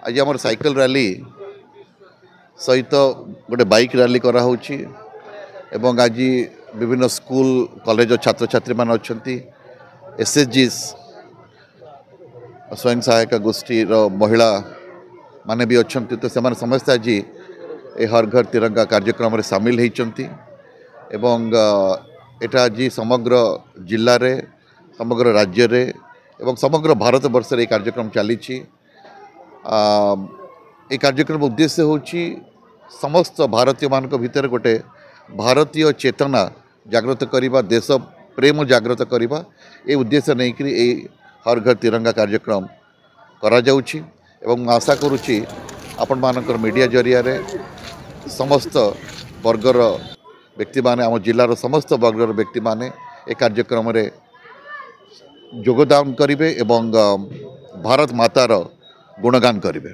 आज आम cycle rally सहित गोटे बाइक रैली कराऊँच एवं आज विभिन्न स्कूल कॉलेज छात्र छात्री मान अच्छा एसएचजी स्वयं सहायक गोष्ठी महिला माने भी अच्छा तो से समस्त आज ये हर घर तिरंगा कार्यक्रम में सामिल होती एवं एटा आज समग्र जिले में समग्र राज्य रे एवं समग्र भारत वर्ष रे कार्यक्रम चली कार्यक्रम उद्देश्य होची समस्त भारतीय मान भीतर गोटे भारतीय चेतना जागृत करवा देश प्रेम जागृत करवा ये उद्देश्य नहीं कि हर घर तिरंगा कार्यक्रम करा जाउछि एवं मैं आशा करुच्ची आपण मानकर मीडिया जरिया रे समस्त वर्गर व्यक्ति माने आम जिलार समस्त वर्गर व्यक्ति माने ए कार्यक्रम रे योगदान करिवे एवं भारत मातार गुणगान करिवे।